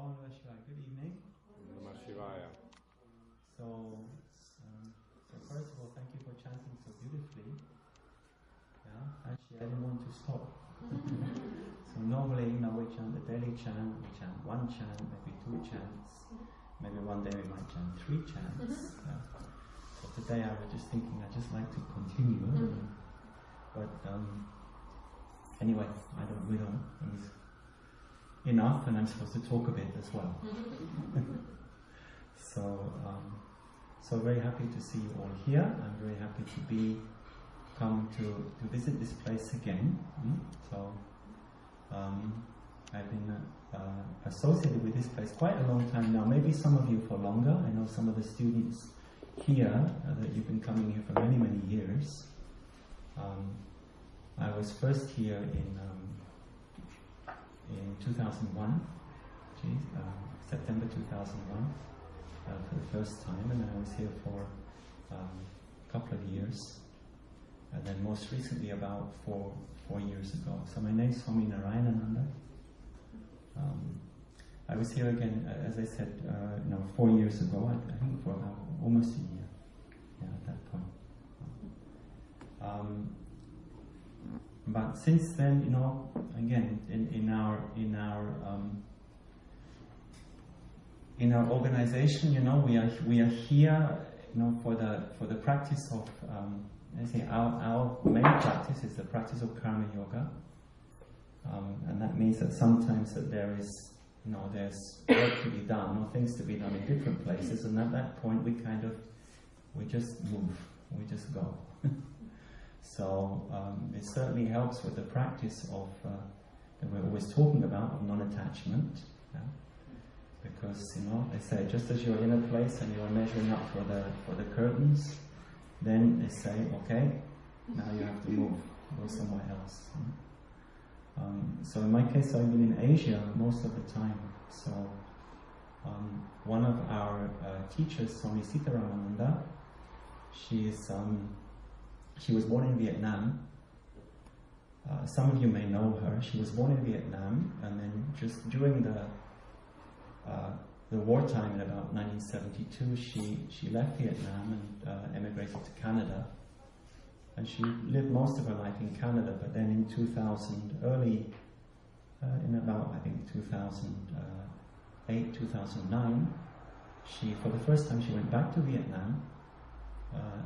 Good evening. Namah Shivaya. So first of all, thank you for chanting so beautifully. Yeah, actually, I didn't want to stop. So normally, we chant the daily chant. We chant one chant, maybe two chants. Maybe one day we might chant three chants. But today I was just thinking, I just like to continue. But anyway, we don't. It was enough, and I'm supposed to talk a bit as well. So very happy to see you all here. I'm very happy to come to visit this place again. So I've been associated with this place quite a long time now. Maybe some of you for longer. I know some of the students here that you've been coming here for many years. I was first here in 2001, September 2001, for the first time, and I was here for a couple of years, and then most recently about four years ago. So my name is Swami Narayanananda. I was here again, as I said, 4 years ago, I think for about almost a year, at that point. But since then, again, in our organization, we are here, for the practice of, our main practice is the practice of karma yoga, and that means that sometimes that there's work to be done or things to be done in different places, and at that point we just move, we just go. So it certainly helps with the practice of that we're always talking about, of non-attachment. Because they say just as you're in a place and you are measuring up for the curtains, then they say, okay, now you have to move, go somewhere else. So in my case, I've been in Asia most of the time. So one of our teachers, Swami Sivananda, she was born in Vietnam. Some of you may know her. She was born in Vietnam, and then just during the wartime in about 1972, she left Vietnam and emigrated to Canada. And she lived most of her life in Canada, but then in 2000, in about, I think, 2008, 2009, for the first time, she went back to Vietnam,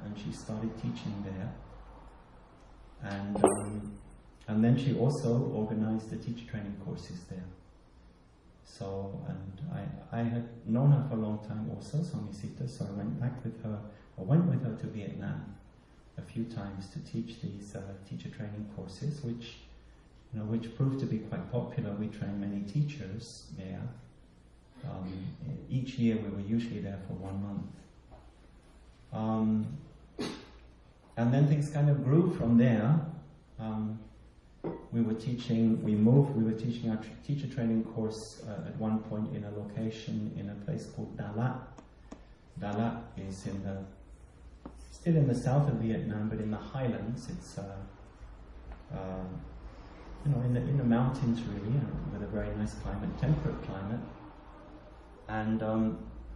and she started teaching there. And then she also organized the teacher training courses there. So, and I had known her for a long time also, Swami Sita, so I went with her to Vietnam a few times to teach these teacher training courses, which proved to be quite popular. We trained many teachers there. Each year we were usually there for 1 month. And then things kind of grew from there. We were teaching our teacher training course at one point in a location in a place called Dalat. Dalat is still in the south of Vietnam, but in the highlands. It's in the mountains really, with a very nice climate, temperate climate. And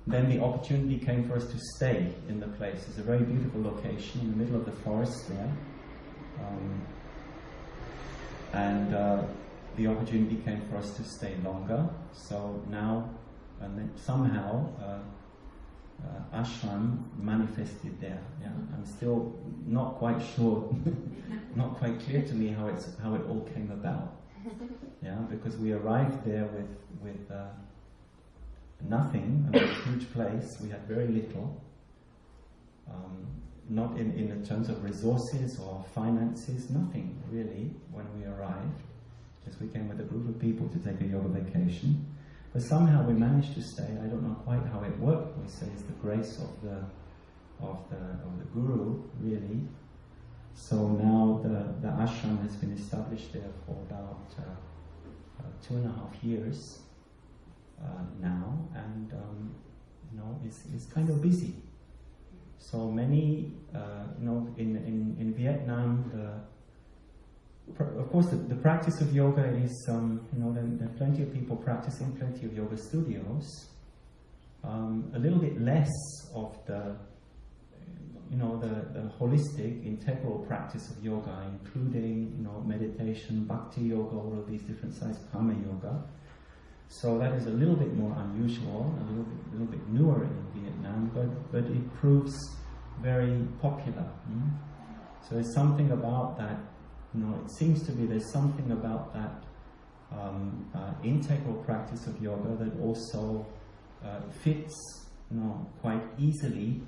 then the opportunity came for us to stay in the place. It's a very beautiful location in the middle of the forest there. And the opportunity came for us to stay longer. So now, and then somehow, ashram manifested there. I'm still not quite sure, not quite clear to me how it all came about. Because we arrived there with nothing. It was a huge place. We had very little. Not in the terms of resources or finances, nothing really when we arrived. Just we came with a group of people to take a yoga vacation. But somehow we managed to stay. I don't know quite how it worked. We say it's the grace of the Guru, really. So now the ashram has been established there for about 2.5 years now, and it's kind of busy. So many, in Vietnam, of course, the practice of yoga is, there are plenty of people practicing, plenty of yoga studios. A little bit less of the holistic, integral practice of yoga, including, meditation, bhakti yoga, all of these different sides, karma yoga. So that is a little bit more unusual, a little bit newer in Vietnam, but it proves very popular. So there's something about that, it seems to be there's something about that integral practice of yoga that also fits, quite easily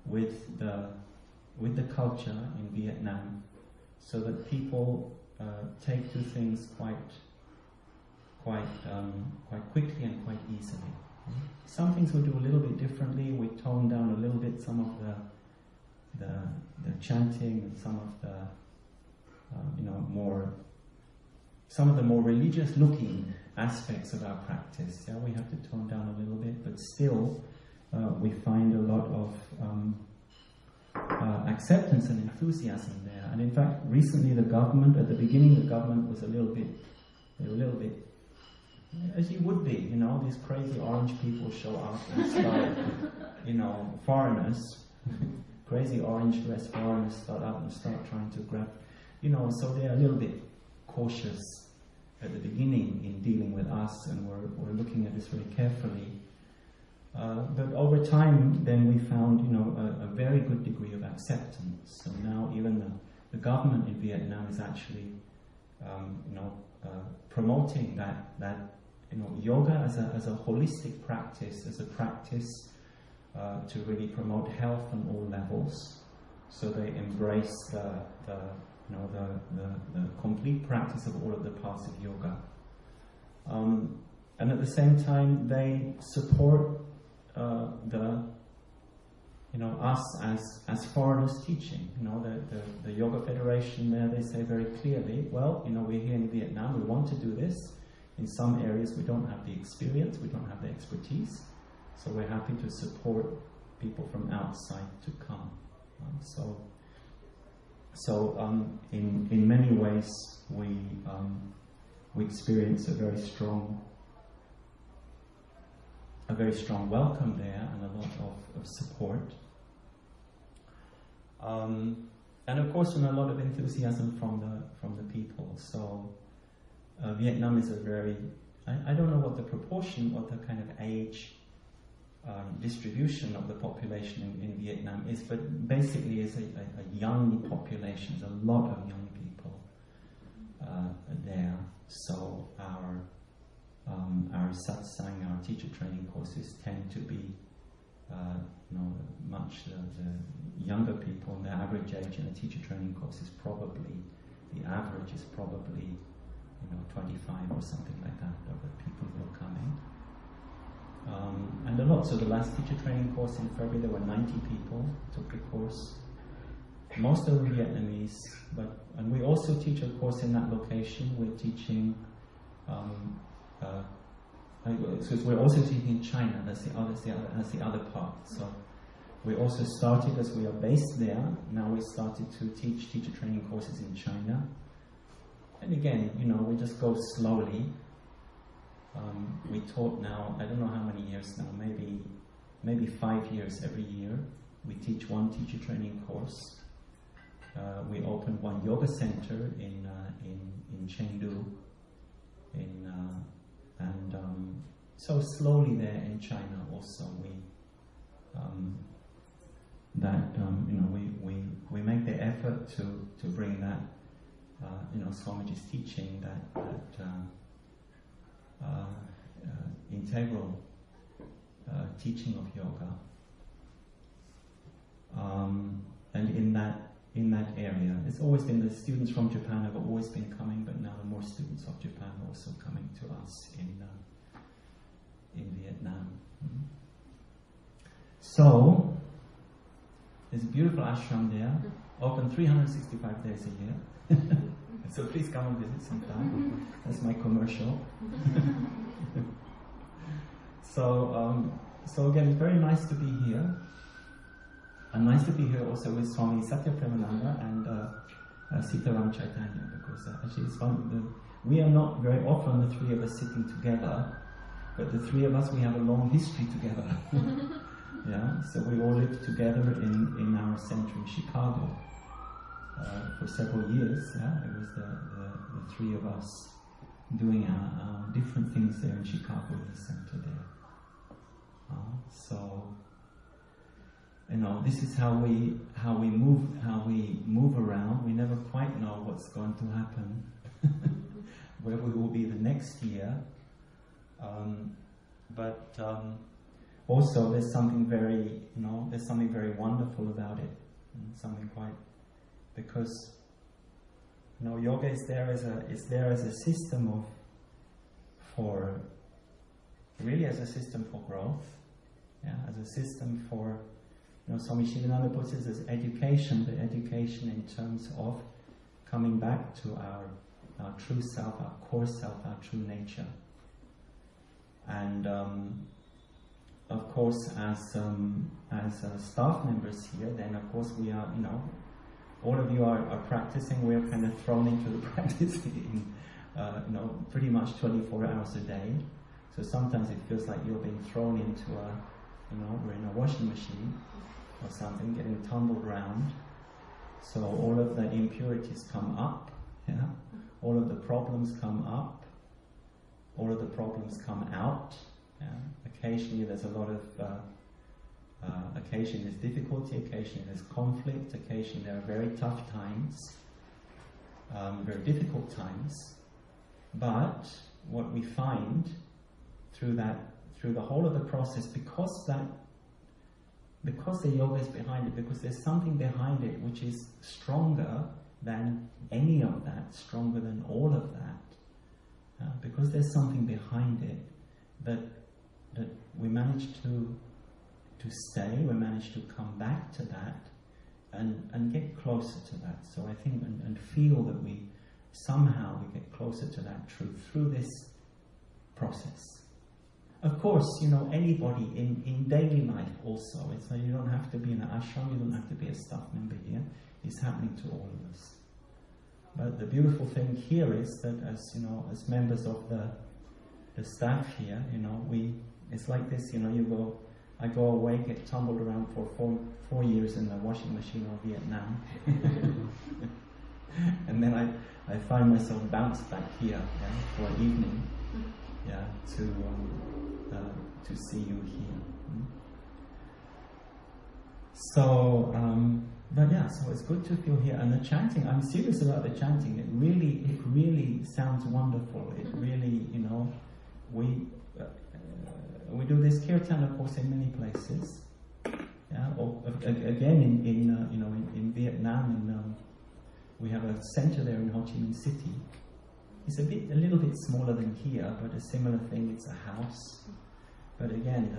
with the culture in Vietnam, so that people take to things quite quickly and quite easily. Some things we do a little bit differently. We tone down a little bit some of the chanting and some of the some of the more religious looking aspects of our practice. Yeah, we have to tone down a little bit, but still we find a lot of acceptance and enthusiasm there. And in fact, recently the government, at the beginning the government was a little bit, as you would be, these crazy orange people show up and start, foreigners, crazy orange dressed foreigners start up and start trying to grab, so they're a little bit cautious at the beginning in dealing with us, and we're looking at this very carefully. But over time, then we found, a very good degree of acceptance. So now even the government in Vietnam is actually, promoting that yoga as a holistic practice, as a practice to really promote health on all levels. So they embrace the complete practice of all of the parts of yoga. And at the same time, they support us as foreigners teaching. The Yoga Federation there, they say very clearly, well, we're here in Vietnam, we want to do this. In some areas we don't have the experience, we don't have the expertise, so we're happy to support people from outside to come. So in many ways we experience a very strong welcome there and a lot of support. And of course, a lot of enthusiasm from the people. So Vietnam is a very, I don't know what the proportion, what the kind of age distribution of the population in Vietnam is, but basically it's a young population. There's a lot of young people there. So our satsang, our teacher training courses tend to be, much the younger people. And the average age in a teacher training course is probably, the average is probably, 25 or something like that of the people who are coming. And a lot. So the last teacher training course in February, there were 90 people who took the course. Most of them Vietnamese, and we also teach a course in that location. We're teaching. Because we're also teaching in China. That's the other part. So we also started, as we are based there. Now we started to teach teacher training courses in China. And again, we just go slowly. We taught now, I don't know how many years now, maybe 5 years every year. We teach one teacher training course. We opened one yoga center in Chengdu. So slowly there in China also we make the effort to bring that Swamiji's teaching, that integral teaching of yoga, and in that area, it's always been the students from Japan have always been coming, but now more students of Japan are also coming to us in Vietnam. So there's a beautiful ashram there, open 365 days a year. So please come and visit sometime. That's my commercial. So again, it's very nice to be here. And nice to be here also with Swami Satya Premananda Sitaram Chaitanya, because actually it's fun. We are not very often the three of us sitting together, but the three of us, we have a long history together. Yeah, so we all lived together in our center in Chicago for several years. Yeah, it was the three of us doing our different things there in Chicago in the center there. So, you know, this is how we move around. We never quite know what's going to happen, where we will be the next year. But also, there's something very, there's something very wonderful about it, something quite, because yoga is there as a system as a system for growth, as a system for, Swami Sivananda puts it as education, but education in terms of coming back to our true self, our core self, our true nature. And of course, as staff members here, then of course we are, all of you are practicing. We are kind of thrown into the practice pretty much 24 hours a day. So sometimes it feels like you're being thrown into we're in a washing machine or something, getting tumbled around. So all of the impurities come up, all of the problems come up, all of the problems come out. Occasionally there's a lot of, occasionally there's difficulty, occasionally there's conflict, occasionally there are very tough times, very difficult times. But what we find through the whole of the process, because the yoga is behind it, because there's something behind it which is stronger than any of that, stronger than all of that, because there's something behind it that we manage to stay, we manage to come back to that and get closer to that. So I think and feel that we get closer to that truth through this process. Of course, anybody in daily life also, you don't have to be in an ashram, you don't have to be a staff member here. It's happening to all of us. But the beautiful thing here is that as members of the staff here, it's like this, I go away, get tumbled around for 4 years in the washing machine of Vietnam. And then I find myself bounced back here for an evening, to see you here. So, so it's good to feel here. And the chanting, I'm serious about the chanting. It really sounds wonderful. It really, we do this kirtan, of course, in many places. Or again in Vietnam, we have a center there in Ho Chi Minh City. It's a little bit smaller than here, but a similar thing. It's a house. But again,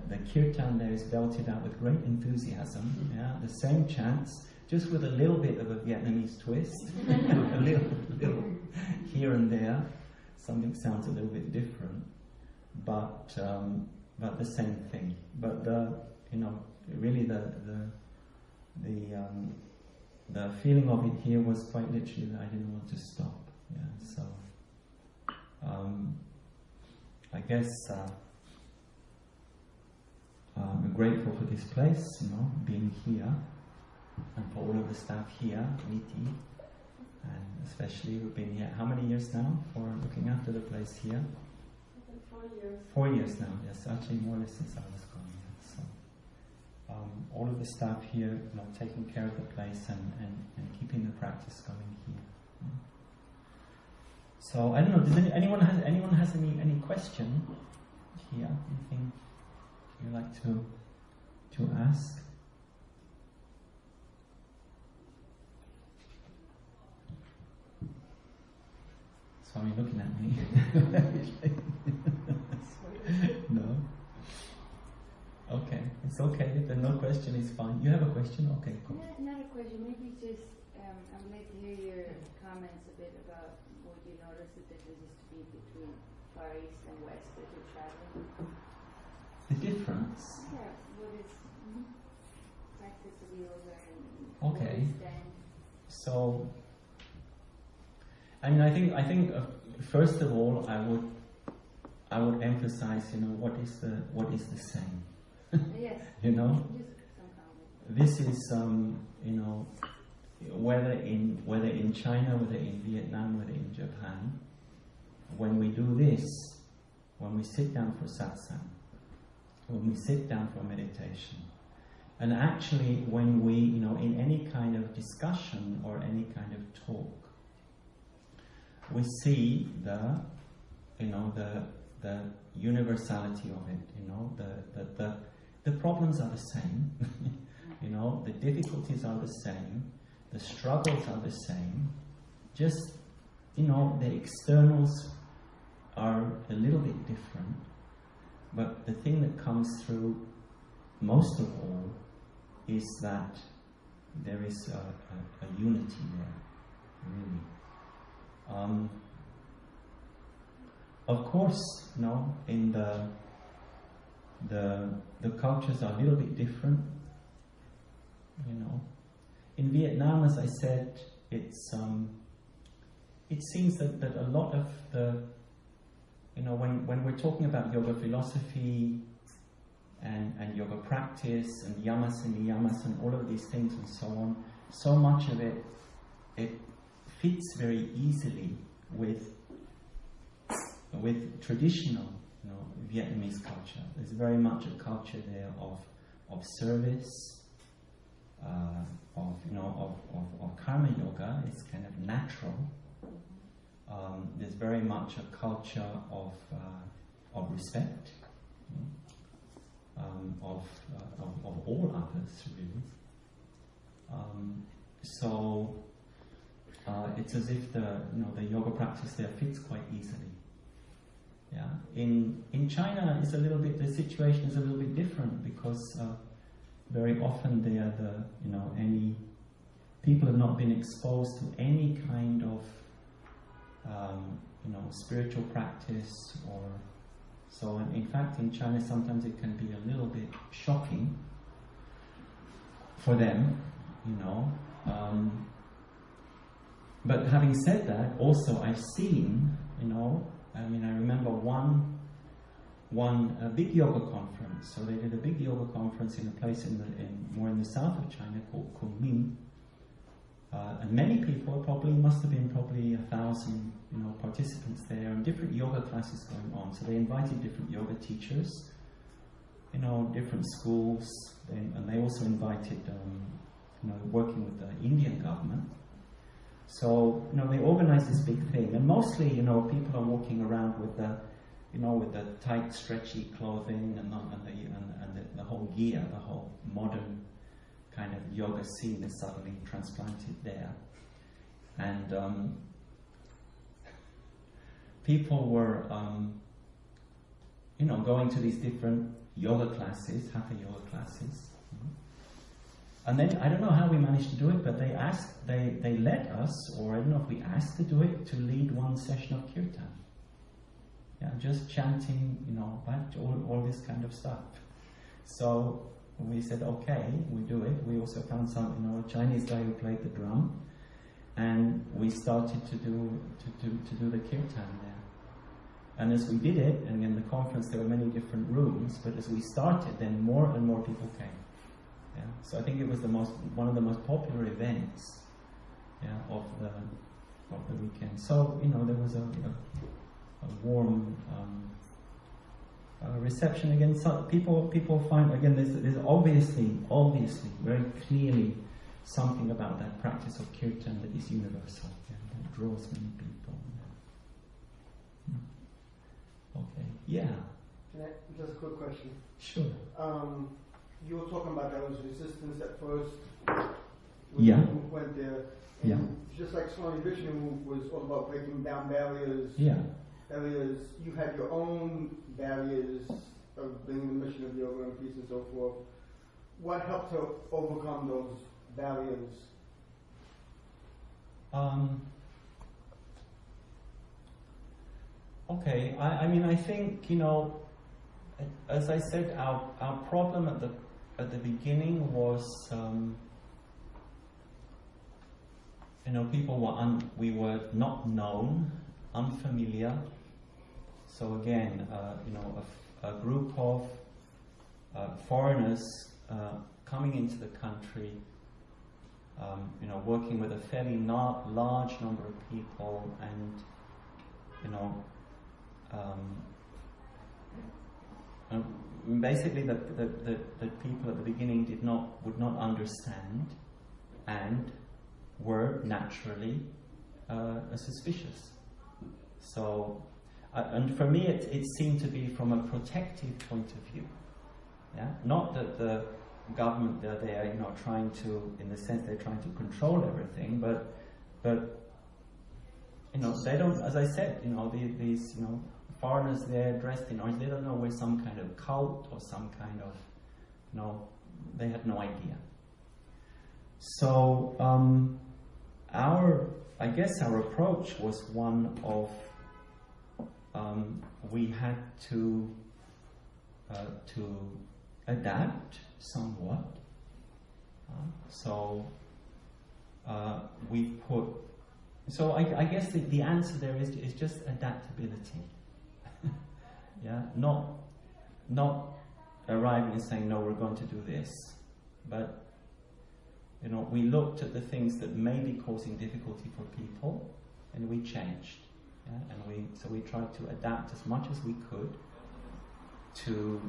the kirtan there is belted out with great enthusiasm. The same chants, just with a little bit of a Vietnamese twist, a little here and there. Something sounds a little bit different, but the same thing. But really the feeling of it here was quite literally that I didn't want to stop. So I guess I'm grateful for this place, being here, and for all of the staff here, Niti, and especially we've been here how many years now for looking after the place here? 4 years. 4 years now, yes, actually more or less since I was gone. So all of the staff here, taking care of the place and keeping the practice going here. So I don't know. Does anyone has any question here? Anything you'd like to ask? Swami looking at me. No. Okay, it's okay. If there's no question, it's fine. You have a question? Okay, cool. Not a question. Maybe just I would like to hear your comments a bit about what you noticed the differences to be between Far East and West as you're traveling. The difference? Yeah, what is practice of yoga and okay. West and... So I mean, I think first of all, I would emphasize, what is the same? Yes. This is, whether in China, whether in Vietnam, whether in Japan, when we do this, when we sit down for satsang, when we sit down for meditation, and actually when we, in any kind of discussion or any kind of talk, we see the universality of it. The problems are the same. The difficulties are the same. The struggles are the same. Just the externals are a little bit different. But the thing that comes through most of all is that there is a unity there, really. Of course, in the cultures are a little bit different. In Vietnam, as I said, it seems that a lot of the, when we're talking about yoga philosophy and yoga practice and yamas and niyamas and all of these things and so on, so much of it fits very easily with traditional, Vietnamese culture. There's very much a culture there of service, of karma yoga. It's kind of natural. There's very much a culture of respect, of all others, really. So it's as if the yoga practice there fits quite easily. Yeah. In China, it's a little bit, the situation is a little bit different because very often they are any people have not been exposed to any kind of spiritual practice or so. And in fact, in China, sometimes it can be a little bit shocking for them, But having said that, also I've seen, I remember one big yoga conference. So they did a big yoga conference in a place more in the south of China called Kunming. And many people, must have been 1,000, participants there, and different yoga classes going on. So they invited different yoga teachers, different schools, and they also invited, working with the Indian government. So, they organized this big thing, and mostly, people are walking around with the tight, stretchy clothing and the whole gear, the whole modern kind of yoga scene is suddenly transplanted there. And people were, going to these different yoga classes, hatha yoga classes. And then, I don't know how we managed to do it, but they let us, or I don't know if we asked to do it, to lead one session of kirtan. Yeah, just chanting, back to all this kind of stuff. So we said, okay, we do it. We also found some, a Chinese guy who played the drum, and we started to do the kirtan there. And as we did it, and in the conference there were many different rooms, but as we started, then more and more people came. Yeah. So I think it was one of the most popular events, of the weekend. So there was a warm reception again. So people find again there's obviously very clearly something about that practice of kirtan that is universal, that draws many people. Okay. Yeah. Just a quick question. Sure. You were talking about there was resistance at first. Yeah. You went there. And yeah. Just like Swami Vishnu was all about breaking down barriers. Yeah. Areas. You had your own barriers of bringing the mission of yoga and peace and so forth. What helped to overcome those barriers? Okay. I think as I said, our problem at the beginning was people we were not known, unfamiliar. So again, a group of foreigners coming into the country, working with a fairly large number of people, and basically that people at the beginning would not understand, and were naturally suspicious. So, and for me, it seemed to be from a protective point of view. Yeah, not that the government they're there, trying to, in the sense they're trying to control everything, but they don't, as I said, these foreigners there dressed in orange, they don't know we're some kind of cult or some kind of, they had no idea. So our approach was one of we had to adapt somewhat. I guess the answer there is just adaptability. Yeah, not arriving and saying, no, we're going to do this, but we looked at the things that may be causing difficulty for people, and we changed. Yeah? And we tried to adapt as much as we could to,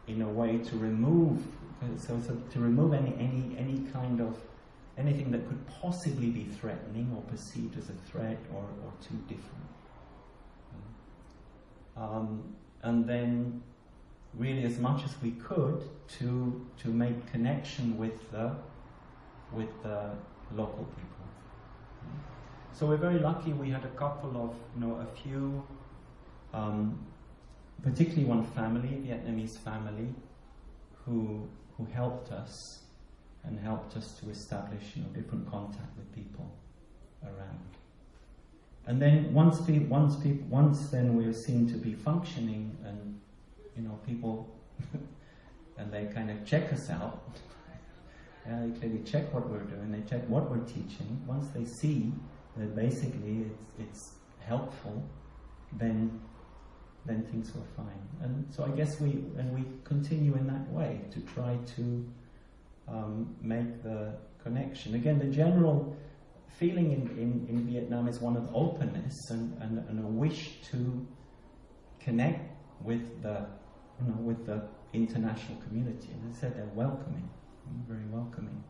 in a way, to remove any kind of anything that could possibly be threatening or perceived as a threat or too different. And then, really, as much as we could, to make connection with the local people. So we're very lucky. We had a couple of, a few, particularly one family, Vietnamese family, who helped us and helped us to establish, different contact with people around. And then once then we were seen to be functioning, and people, and they kind of check us out. Yeah, they clearly check what we're doing. They check what we're teaching. Once they see that basically it's helpful, then things were fine. And so I guess we continue in that way to try to make the connection. Again, the general feeling in Vietnam is one of openness and a wish to connect with the international community. And as I said, they're welcoming, very welcoming.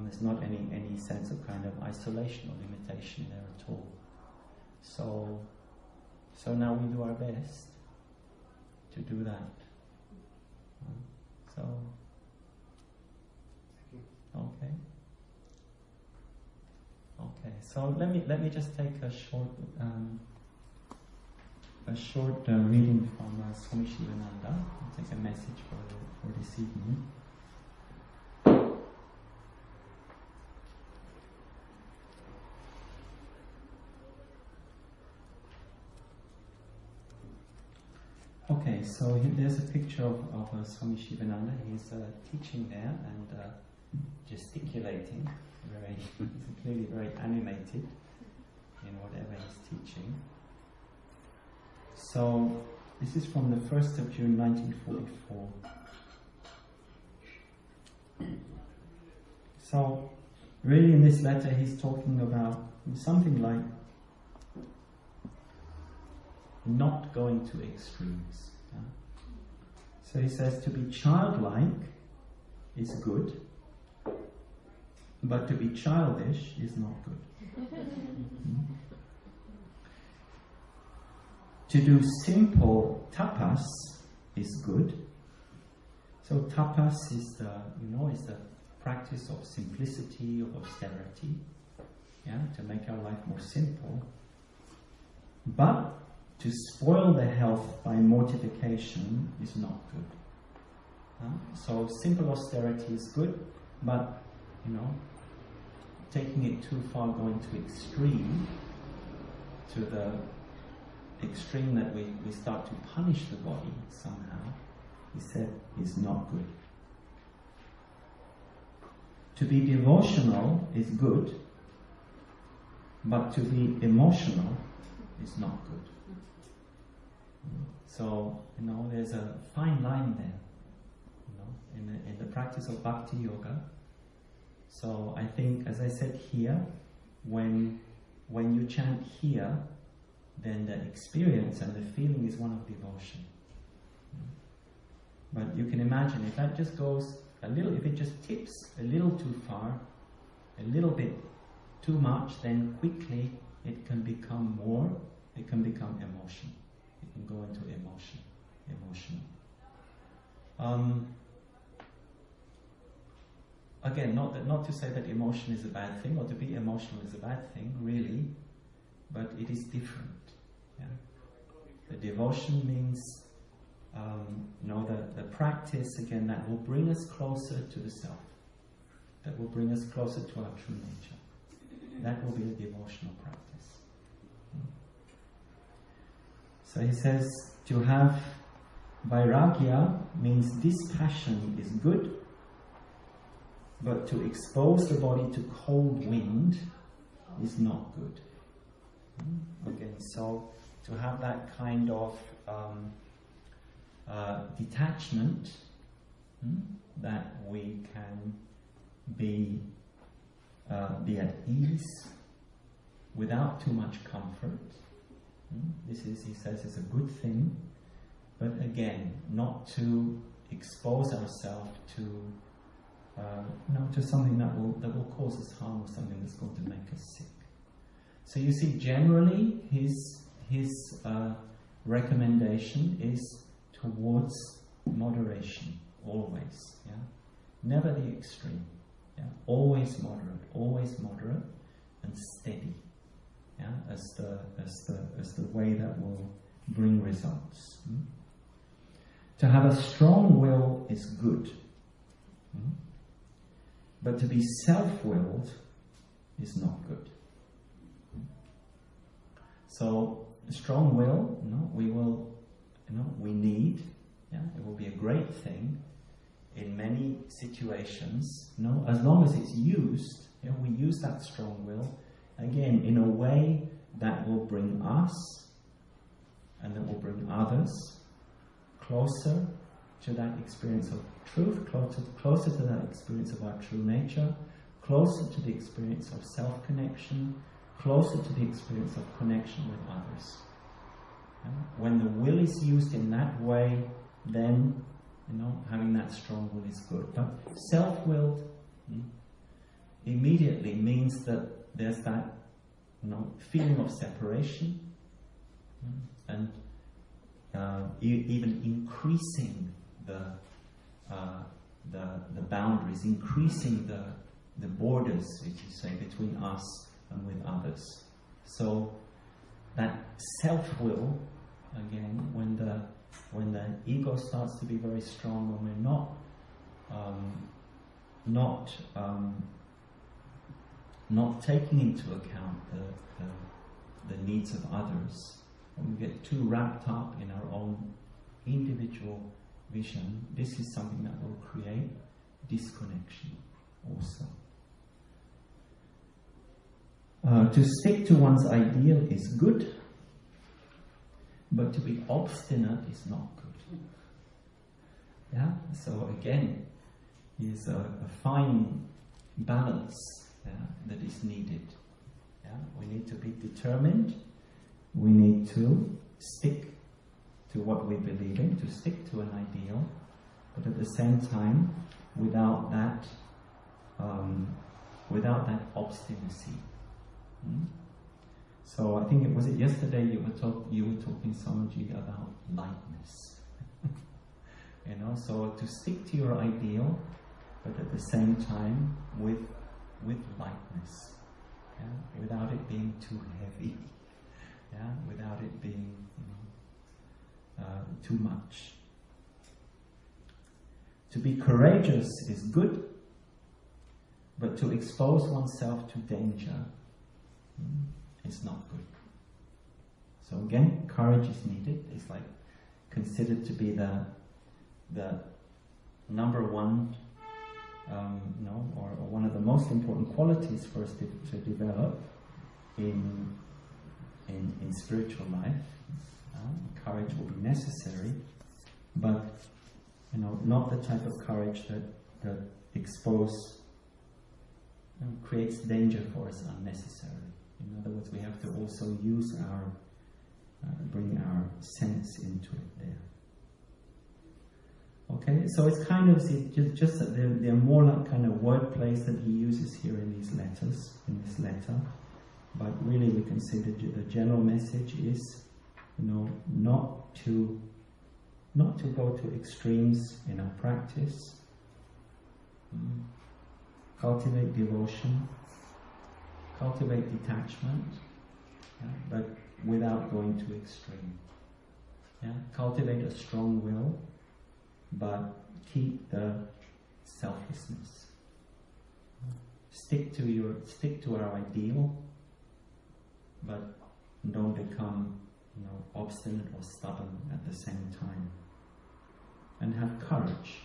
There's not any sense of kind of isolation or limitation there at all. So now we do our best to do that. Okay. So let me just take a short reading from Swami Sivananda. I'll take a message for this evening. Okay, so there's a picture of Swami Sivananda. He's teaching there and gesticulating. He's clearly very animated in whatever he's teaching. So this is from the 1st of June 1944. So really in this letter he's talking about something like not going to extremes. Yeah? So he says to be childlike is good, but to be childish is not good. To do simple tapas is good. So tapas is the practice of simplicity, of austerity, to make our life more simple. But to spoil the health by mortification is not good. So simple austerity is good, but taking it too far, going to the extreme that we start to punish the body somehow, he said, is not good. to be devotional is good, but to be emotional is not good. So, there's a fine line there, in the practice of bhakti yoga. So I think, as I said here, when you chant here, then the experience and the feeling is one of devotion. But you can imagine if that just goes if it just tips a little too far, a little bit too much, then quickly it can become emotion. It can go into emotional. Again, not to say that emotion is a bad thing, or to be emotional is a bad thing, really, but it is different. Yeah? The devotion means, the practice, again, that will bring us closer to the self, that will bring us closer to our true nature. That will be a devotional practice. So he says, to have vairagya means dispassion is good, but to expose the body to cold wind is not good. Again, so to have that kind of detachment, that we can be at ease without too much comfort. This is, he says, is a good thing, but again, not to expose ourselves to something that will cause us harm, or something that's going to make us sick. So you see, generally, his recommendation is towards moderation, always. Yeah, never the extreme. Yeah, always moderate and steady. Yeah, as the way that will bring results. To have a strong will is good, but to be self-willed is not good. So strong will, we need. Yeah, it will be a great thing in many situations. As long as it's used, we use that strong will again in a way that will bring us and that will bring others closer to that experience of truth, closer to that experience of our true nature, closer to the experience of self-connection, closer to the experience of connection with others. When the will is used in that way, then having that strong will is good. But self-willed immediately means that there's that feeling of separation, and even increasing the boundaries, increasing the borders, as you say, between us and with others. So that self-will, again, when the ego starts to be very strong, when we're not taking into account the needs of others, when we get too wrapped up in our own individual vision, this is something that will create disconnection also. To stick to one's ideal is good, but to be obstinate is not good. Yeah. So again, is a fine balance that is needed. Yeah. We need to be determined. We need to stick to what we believe in, to stick to an ideal, but at the same time, without that obstinacy. So I think it was yesterday you were talking, Swamiji, about lightness. So to stick to your ideal, but at the same time with lightness, without it being too heavy, without it being too much. To be courageous is good, but to expose oneself to danger is not good. So again, courage is needed. It's like considered to be the number one or one of the most important qualities for us to develop in spiritual life. Courage will be necessary, but not the type of courage that creates danger for us unnecessarily. In other words, we have to also use bring our sense into it there. Okay, so it's kind of just that they're more like kind of word plays that he uses here in these letters, in this letter. But really, we can say that the general message is, not to go to extremes in our practice. Cultivate devotion, cultivate detachment, but without going to extreme. Cultivate a strong will, but keep the selflessness. Stick to our ideal, but don't become obstinate or stubborn at the same time. And have courage,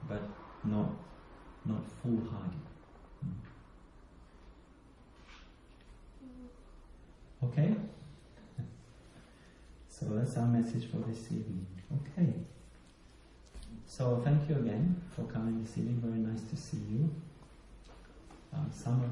but not foolhardy. Okay? So that's our message for this evening. Okay. So thank you again for coming this evening. Very nice to see you. Some of